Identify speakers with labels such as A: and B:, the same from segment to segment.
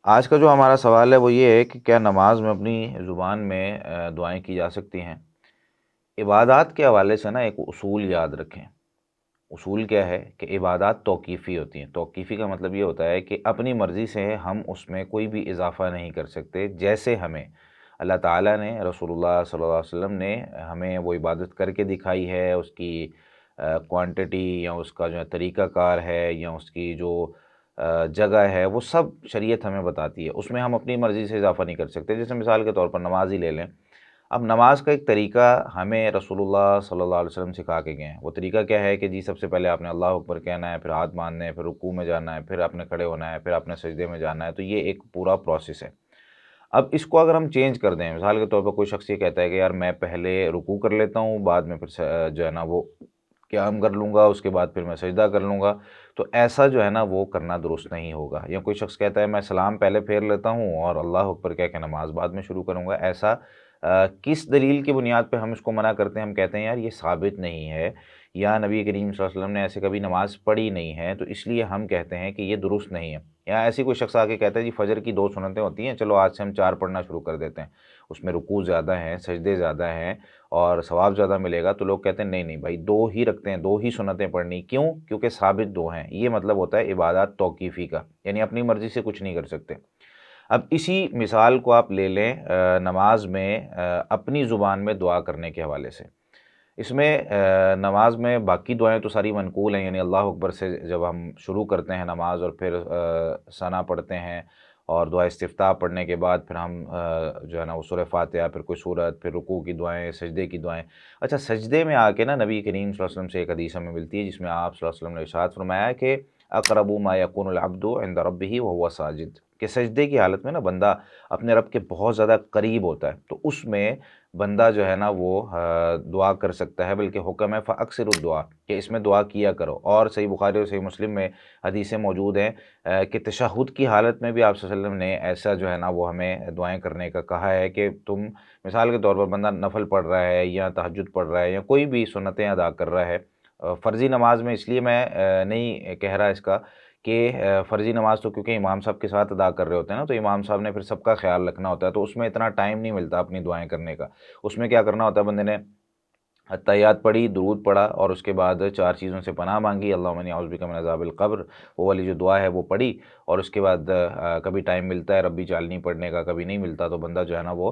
A: آج کا جو ہمارا سوال ہے وہ یہ ہے کہ کیا نماز میں اپنی زبان میں دعائیں کی جا سکتی ہیں؟ عبادات کے حوالے سے نا ایک اصول یاد رکھیں۔ اصول کیا ہے کہ عبادات توقیفی ہوتی ہیں۔ توقیفی کا مطلب یہ ہوتا ہے کہ اپنی مرضی سے ہم اس میں کوئی بھی اضافہ نہیں کر سکتے، جیسے ہمیں اللہ تعالیٰ نے، رسول اللہ صلی اللہ علیہ وسلم نے ہمیں وہ عبادت کر کے دکھائی ہے، اس کی کوانٹٹی یا اس کا جو ہے طریقہ کار ہے یا اس کی جو جگہ ہے، وہ سب شریعت ہمیں بتاتی ہے۔ اس میں ہم اپنی مرضی سے اضافہ نہیں کر سکتے۔ جیسے مثال کے طور پر نماز ہی لے لیں۔ اب نماز کا ایک طریقہ ہمیں رسول اللہ صلی اللہ علیہ وسلم سکھا کے گئے ہیں۔ وہ طریقہ کیا ہے کہ جی سب سے پہلے آپ نے اللہ اکبر کہنا ہے، پھر ہاتھ باندھنے ہیں، پھر رکوع میں جانا ہے، پھر آپ نے کھڑے ہونا ہے، پھر آپ نے سجدے میں جانا ہے۔ تو یہ ایک پورا پروسیس ہے۔ اب اس کو اگر ہم چینج کر دیں، مثال کے طور پر کوئی شخص یہ کہتا ہے کہ یار میں پہلے رکوع کر لیتا ہوں، بعد میں پھر جو ہے نا وہ قیام کر لوں گا، اس کے بعد پھر میں سجدہ کر لوں گا، تو ایسا جو ہے نا وہ کرنا درست نہیں ہوگا۔ یا کوئی شخص کہتا ہے میں سلام پہلے پھیر لیتا ہوں اور اللہ اکبر کہہ کے نماز بعد میں شروع کروں گا، ایسا کس دلیل کی بنیاد پہ ہم اس کو منع کرتے ہیں؟ ہم کہتے ہیں یار یہ ثابت نہیں ہے، یا نبی کریم صلی اللہ علیہ وسلم نے ایسے کبھی نماز پڑھی نہیں ہے، تو اس لیے ہم کہتے ہیں کہ یہ درست نہیں ہے۔ یا ایسی کوئی شخص آ کے کہتا ہے جی فجر کی 2 سنتیں ہوتی ہیں، چلو آج سے ہم 4 پڑھنا شروع کر دیتے ہیں، اس میں رکوع زیادہ ہیں، سجدے زیادہ ہیں اور ثواب زیادہ ملے گا، تو لوگ کہتے ہیں نہیں نہیں بھائی 2 ہی رکھتے ہیں، 2 ہی سنتیں پڑھنی۔ کیوں؟ کیونکہ ثابت 2 ہیں۔ یہ مطلب ہوتا ہے عبادات توقیفی کا، یعنی اپنی مرضی سے کچھ نہیں کر سکتے۔ اب اسی مثال کو آپ لے لیں نماز میں اپنی زبان میں دعا کرنے کے حوالے سے۔ اس میں نماز میں باقی دعائیں تو ساری منقول ہیں، یعنی اللہ اکبر سے جب ہم شروع کرتے ہیں نماز اور پھر ثنا پڑھتے ہیں اور دعا استفتاح پڑھنے کے بعد پھر ہم جو ہے نا وہ سورہ فاتحہ، پھر کوئی سورت، پھر رکوع کی دعائیں، سجدے کی دعائیں۔ اچھا، سجدے میں آ کے نا نبی کریم صلی اللہ علیہ وسلم سے ایک حدیث ہمیں ملتی ہے جس میں آپ صلی اللہ علیہ وسلم نے ارشاد فرمایا کہ اقرب ما یکون العبد عند ربہ وهو ساجد، کہ سجدے کی حالت میں نا بندہ اپنے رب کے بہت زیادہ قریب ہوتا ہے، تو اس میں بندہ جو ہے نا وہ دعا کر سکتا ہے، بلکہ حکم ہے فاکثر الدعا، کہ اس میں دعا کیا کرو۔ اور صحیح بخاری اور صحیح مسلم میں حدیثیں موجود ہیں کہ تشہد کی حالت میں بھی آپ صلی اللہ علیہ وسلم نے ایسا جو ہے نا وہ ہمیں دعائیں کرنے کا کہا ہے کہ تم مثال کے طور پر بندہ نفل پڑھ رہا ہے یا تہجد پڑھ رہا ہے یا کوئی بھی سنتیں ادا کر رہا ہے، فرضی نماز میں اس لیے میں نہیں کہہ رہا اس کا کہ فرضی نماز تو کیونکہ امام صاحب کے ساتھ ادا کر رہے ہوتے ہیں نا، تو امام صاحب نے پھر سب کا خیال رکھنا ہوتا ہے، تو اس میں اتنا ٹائم نہیں ملتا اپنی دعائیں کرنے کا۔ اس میں کیا کرنا ہوتا ہے، بندے نے اتحیات پڑھی، درود پڑھا اور اس کے بعد 4 چیزوں سے پناہ مانگی، اللہم انی اعوذ بک من عذاب القبر، وہ والی جو دعا ہے وہ پڑھی، اور اس کے بعد کبھی ٹائم ملتا ہے ربی جعلنی پڑھنے کا، کبھی نہیں ملتا تو بندہ جو ہے نا وہ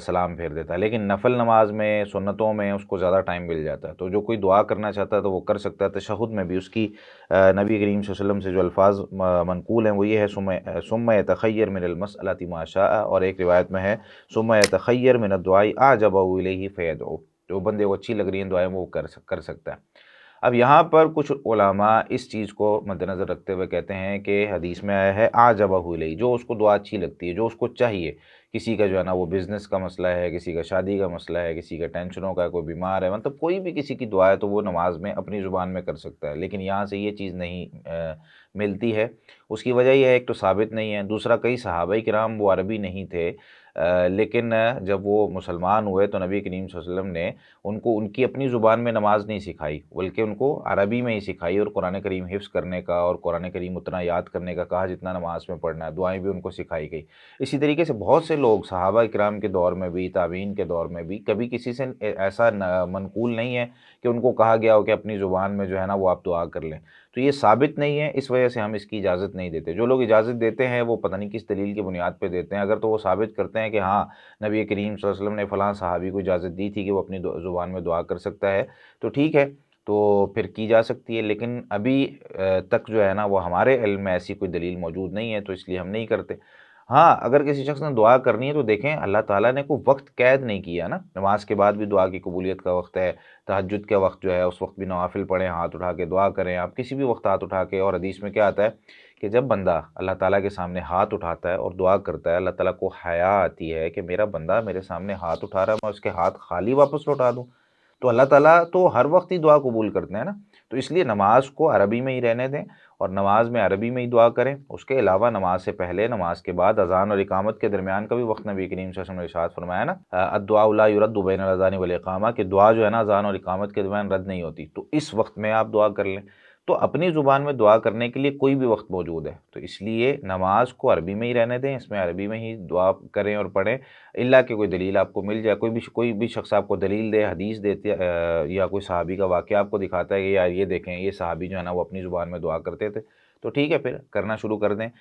A: سلام پھیر دیتا ہے۔ لیکن نفل نماز میں، سنتوں میں اس کو زیادہ ٹائم مل جاتا ہے، تو جو کوئی دعا کرنا چاہتا ہے تو وہ کر سکتا ہے۔ تشہد میں بھی اس کی نبی کریم صلی اللہ علیہ وسلم سے جو الفاظ منقول ہیں وہ یہ ہے ثم یتخیر من المسألۃ ما شاء، اور ایک روایت میں ہے ثم یتخیر من الدعاء اعجبہ الیہ فیدعو، جو بندے کو اچھی لگ رہی ہیں دعائیں وہ کر سکتا ہے۔ اب یہاں پر کچھ علماء اس چیز کو مد نظر رکھتے ہوئے کہتے ہیں کہ حدیث میں آیا ہے اعجبہ الیہ، جو اس کو دعا اچھی لگتی ہے، جو اس کو چاہیے۔ کسی کا جو ہے نا وہ بزنس کا مسئلہ ہے، کسی کا شادی کا مسئلہ ہے، کسی کا ٹینشنوں کا ہے، کوئی بیمار ہے، مطلب کوئی بھی کسی کی دعا ہے تو وہ نماز میں اپنی زبان میں کر سکتا ہے۔ لیکن یہاں سے یہ چیز نہیں ملتی ہے۔ اس کی وجہ یہ ہے ایک تو ثابت نہیں ہے، دوسرا کئی صحابہ کرام وہ عربی نہیں تھے، لیکن جب وہ مسلمان ہوئے تو نبی کریم صلی اللہ علیہ وسلم نے ان کی اپنی زبان میں نماز نہیں سکھائی، بلکہ ان کو عربی میں ہی سکھائی، اور قرآن کریم حفظ کرنے کا اور قرآن کریم اتنا یاد کرنے کا کہا جتنا نماز میں پڑھنا ہے، دعائیں بھی ان کو سکھائی گئی۔ اسی طریقے سے بہت سے لوگ صحابہ کرام کے دور میں بھی، تابعین کے دور میں بھی، کبھی کسی سے ایسا منقول نہیں ہے کہ ان کو کہا گیا ہو کہ اپنی زبان میں جو ہے نا وہ آپ دعا کر لیں۔ تو یہ ثابت نہیں ہے، اس وجہ سے ہم اس کی اجازت نہیں دیتے۔ جو لوگ اجازت دیتے ہیں وہ پتہ نہیں کس دلیل کی بنیاد پہ دیتے ہیں۔ اگر تو وہ ثابت کرتے ہیں کہ ہاں نبی کریم صلی اللہ علیہ وسلم نے فلاں صحابی کو اجازت دی تھی کہ وہ اپنی زبان میں دعا کر سکتا ہے، تو ٹھیک ہے، تو پھر کی جا سکتی ہے۔ لیکن ابھی تک جو ہے نا وہ ہمارے علم میں ایسی کوئی دلیل موجود نہیں ہے، تو اس لیے ہم نہیں کرتے۔ ہاں، اگر کسی شخص نے دعا کرنی ہے تو دیکھیں اللہ تعالیٰ نے کوئی وقت قید نہیں کیا نا، نماز کے بعد بھی دعا کی قبولیت کا وقت ہے، تہجد کا وقت جو ہے اس وقت بھی نوافل پڑھیں، ہاتھ اٹھا کے دعا کریں، آپ کسی بھی وقت ہاتھ اٹھا کے۔ اور حدیث میں کیا آتا ہے کہ جب بندہ اللہ تعالیٰ کے سامنے ہاتھ اٹھاتا ہے اور دعا کرتا ہے، اللہ تعالیٰ کو حیا آتی ہے کہ میرا بندہ میرے سامنے ہاتھ اٹھا رہا ہے، میں اس کے ہاتھ خالی واپس لوٹا دوں؟ تو اللہ تعالیٰ تو ہر وقت ہی دعا قبول کرتے ہیں نا، تو اس لیے نماز کو عربی میں ہی رہنے دیں اور نماز میں عربی میں ہی دعا کریں۔ اس کے علاوہ نماز سے پہلے، نماز کے بعد، اذان اور اقامت کے درمیان کا بھی وقت نبی کریم صلی اللہ علیہ وسلم نے ارشاد فرمایا نا الدعاء لا يرد بین الاذان والاقامہ، کہ دعا جو ہے نا اذان اور اقامت کے درمیان رد نہیں ہوتی، تو اس وقت میں آپ دعا کر لیں۔ تو اپنی زبان میں دعا کرنے کے لیے کوئی بھی وقت موجود ہے، تو اس لیے نماز کو عربی میں ہی رہنے دیں، اس میں عربی میں ہی دعا کریں اور پڑھیں، الا کہ کوئی دلیل آپ کو مل جائے، کوئی بھی شخص آپ کو دلیل دے، حدیث دیتے یا کوئی صحابی کا واقعہ آپ کو دکھاتا ہے کہ یار یہ دیکھیں یہ صحابی جو ہے نا وہ اپنی زبان میں دعا کرتے تھے، تو ٹھیک ہے پھر کرنا شروع کر دیں،